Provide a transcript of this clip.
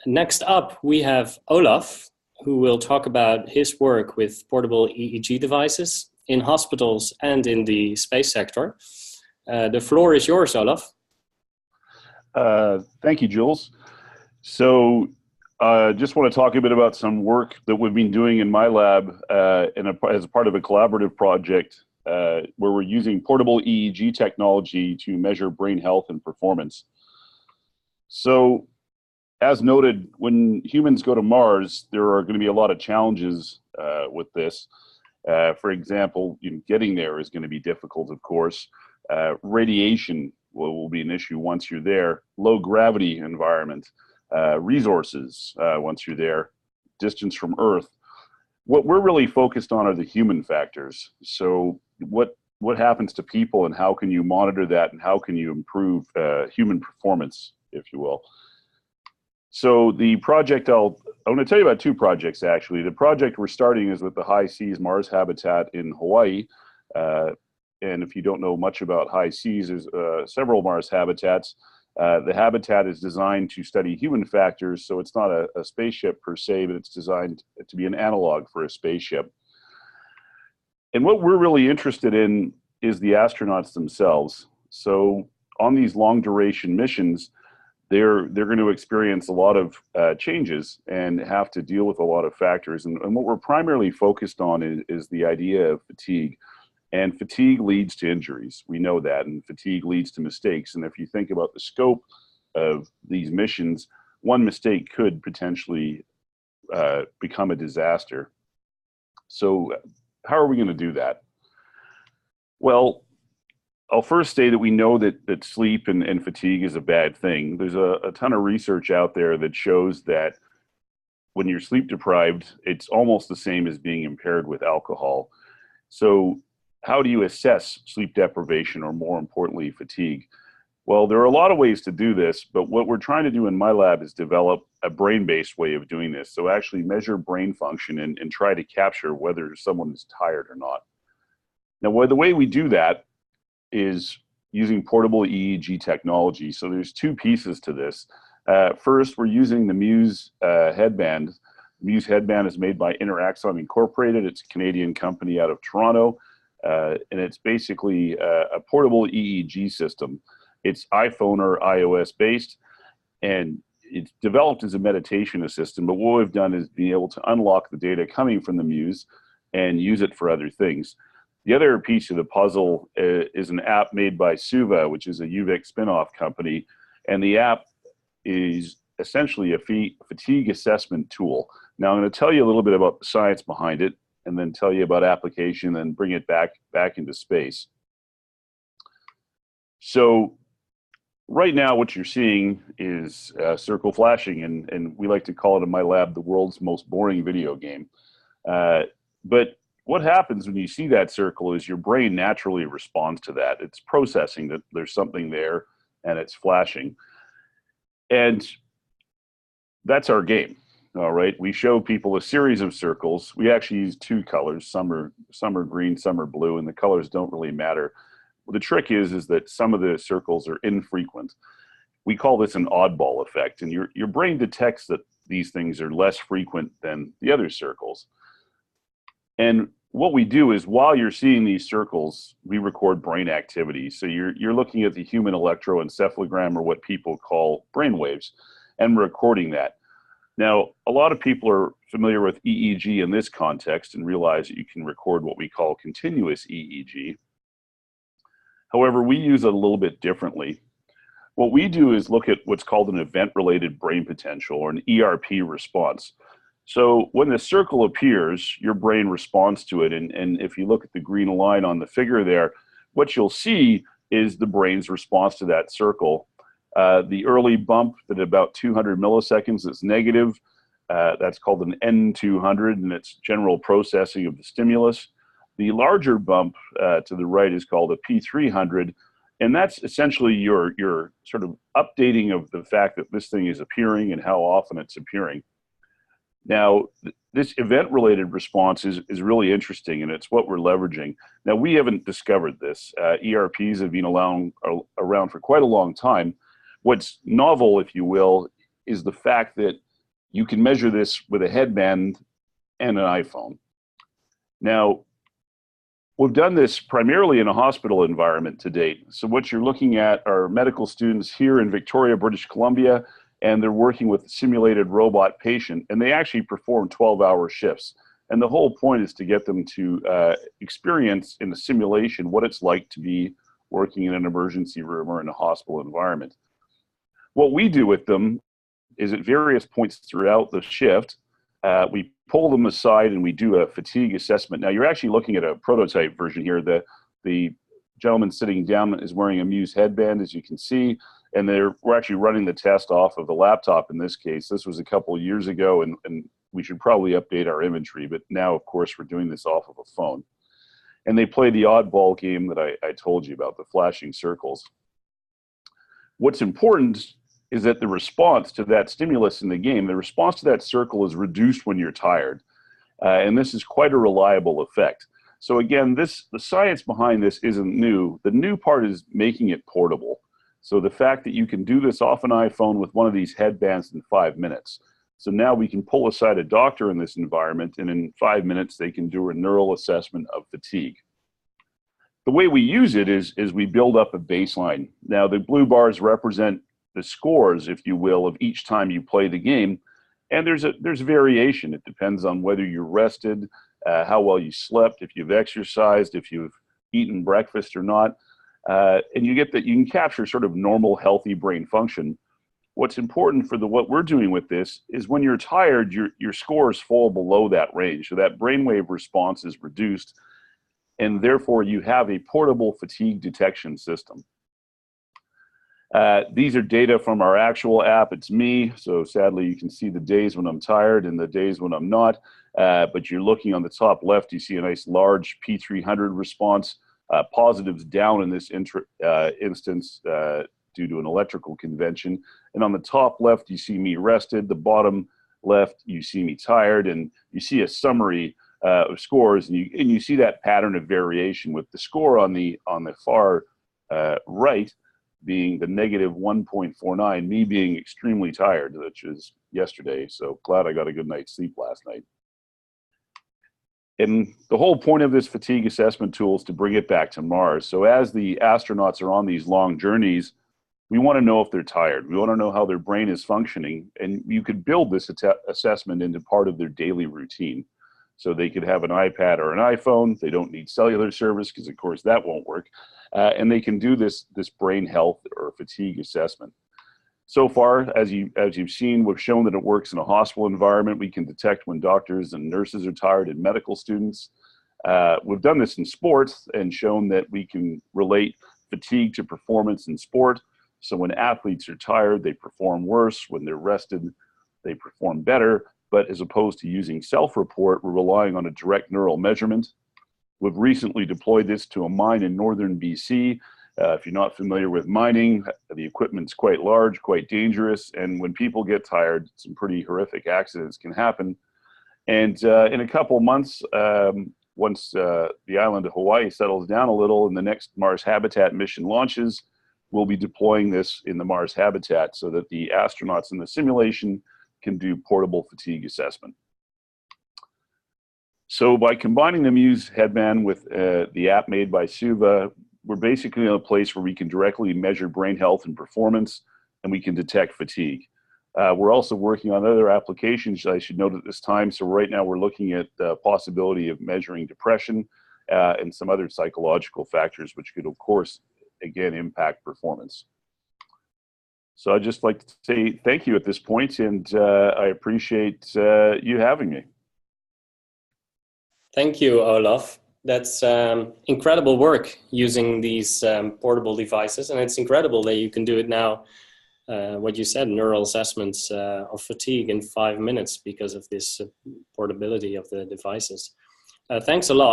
Next up, we have Olav, who will talk about his work with portable EEG devices in hospitals and in the space sector. The floor is yours, Olav. Thank you, Jules. So just want to talk a bit about some work that we've been doing in my lab as a part of a collaborative project where we're using portable EEG technology to measure brain health and performance. So as noted, when humans go to Mars, there are going to be a lot of challenges with this. For example, getting there is going to be difficult, of course. Radiation will be an issue once you're there. Low gravity environment, resources once you're there, distance from Earth. What we're really focused on are the human factors. So what happens to people and how can you monitor that and how can you improve human performance, if you will. So the project, I want to tell you about two projects actually. The project we're starting is with the High Seas Mars Habitat in Hawaii. And if you don't know much about high seas, there's several Mars habitats. The habitat is designed to study human factors, so it's not a spaceship per se, but it's designed to be an analog for a spaceship. And what we're really interested in is the astronauts themselves. So on these long duration missions, they're going to experience a lot of changes and have to deal with a lot of factors. And what we're primarily focused on is the idea of fatigue. And fatigue leads to injuries. We know that, and fatigue leads to mistakes. And if you think about the scope of these missions, one mistake could potentially become a disaster. So how are we going to do that? Well, I'll first say that we know that sleep and fatigue is a bad thing. There's a ton of research out there that shows that when you're sleep deprived, it's almost the same as being impaired with alcohol. So how do you assess sleep deprivation, or more importantly, fatigue? Well, there are a lot of ways to do this, but what we're trying to do in my lab is develop a brain-based way of doing this. So actually measure brain function and try to capture whether someone is tired or not. Now, the way we do that is using portable EEG technology. So there's two pieces to this. First, we're using the Muse headband. The Muse headband is made by Interaxon Incorporated. It's a Canadian company out of Toronto. And it's basically a portable EEG system. It's iPhone or iOS based, and it's developed as a meditation assistant, but what we've done is be able to unlock the data coming from the Muse and use it for other things. The other piece of the puzzle is an app made by Suva, which is a UVic spinoff company, and the app is essentially a fatigue assessment tool. Now I'm going to tell you a little bit about the science behind it, and then tell you about application, and bring it back into space. So right now what you're seeing is circle flashing, and we like to call it in my lab the world's most boring video game. But what happens when you see that circle is your brain naturally responds to that. It's processing that there's something there and it's flashing. And that's our game. All right, we show people a series of circles. We actually use two colors. Some are green, some are blue, and the colors don't really matter. Well, the trick is that some of the circles are infrequent. We call this an oddball effect, and your brain detects that these things are less frequent than the other circles. And what we do is, while you're seeing these circles, we record brain activity. So you're looking at the human electroencephalogram, or what people call brain waves, and we're recording that. Now, a lot of people are familiar with EEG in this context and realize that you can record what we call continuous EEG. However, we use it a little bit differently. What we do is look at what's called an event-related brain potential, or an ERP response. So when the circle appears, your brain responds to it. And if you look at the green line on the figure there, what you'll see is the brain's response to that circle. The early bump at about 200 milliseconds is negative. That's called an N200, and it's general processing of the stimulus. The larger bump to the right is called a P300, and that's essentially your sort of updating of the fact that this thing is appearing and how often it's appearing. Now, this event-related response is really interesting, and it's what we're leveraging. Now, we haven't discovered this. ERPs have been around for quite a long time. What's novel, if you will, is the fact that you can measure this with a headband and an iPhone. Now, we've done this primarily in a hospital environment to date. So what you're looking at are medical students here in Victoria, British Columbia, and they're working with a simulated robot patient, and they actually perform 12-hour shifts. And the whole point is to get them to experience in a simulation what it's like to be working in an emergency room or in a hospital environment. What we do with them is at various points throughout the shift, we pull them aside and we do a fatigue assessment. Now you're actually looking at a prototype version here. The gentleman sitting down is wearing a Muse headband, as you can see, and we're actually running the test off of the laptop in this case. This was a couple of years ago, and we should probably update our imagery, but now of course we're doing this off of a phone. And they play the oddball game that I told you about, the flashing circles. What's important is that the response to that stimulus in the game, the response to that circle is reduced when you're tired. And this is quite a reliable effect. So again, the science behind this isn't new. The new part is making it portable. So the fact that you can do this off an iPhone with one of these headbands in 5 minutes. So now we can pull aside a doctor in this environment, and in 5 minutes, they can do a neural assessment of fatigue. The way we use it is we build up a baseline. Now the blue bars represent the scores, if you will, of each time you play the game. And there's variation. It depends on whether you're rested, how well you slept, if you've exercised, if you've eaten breakfast or not. And you can capture sort of normal, healthy brain function. What's important for what we're doing with this is when you're tired, your scores fall below that range. So that brainwave response is reduced, and therefore you have a portable fatigue detection system. These are data from our actual app. It's me, so sadly you can see the days when I'm tired and the days when I'm not. But you're looking on the top left, you see a nice large P300 response. Positives down in this instance due to an electrical convention. And on the top left, you see me rested. The bottom left, you see me tired. And you see a summary of scores, and you see that pattern of variation with the score on the far right being the negative 1.49, me being extremely tired, which is yesterday. So glad I got a good night's sleep last night. And the whole point of this fatigue assessment tool is to bring it back to Mars. So as the astronauts are on these long journeys, we want to know if they're tired. We want to know how their brain is functioning. And you could build this assessment into part of their daily routine. So they could have an iPad or an iPhone. They don't need cellular service because, of course, that won't work. And they can do this brain health or fatigue assessment. So far, as you've seen, we've shown that it works in a hospital environment. We can detect when doctors and nurses are tired in medical students. We've done this in sports and shown that we can relate fatigue to performance in sport. So when athletes are tired, they perform worse. When they're rested, they perform better. But as opposed to using self-report, we're relying on a direct neural measurement. We've recently deployed this to a mine in northern BC. If you're not familiar with mining, the equipment's quite large, quite dangerous, and when people get tired, some pretty horrific accidents can happen. And in a couple months, once the island of Hawaii settles down a little and the next Mars Habitat mission launches, we'll be deploying this in the Mars Habitat so that the astronauts in the simulation can do portable fatigue assessment. So by combining the Muse headband with the app made by Suva, we're basically in a place where we can directly measure brain health and performance, and we can detect fatigue. We're also working on other applications I should note at this time. So right now we're looking at the possibility of measuring depression and some other psychological factors, which could, of course, again, impact performance. So I'd just like to say thank you at this point, and I appreciate you having me. Thank you, Olav. That's incredible work using these portable devices, and it's incredible that you can do it now. What you said, neural assessments of fatigue in 5 minutes because of this portability of the devices. Thanks a lot.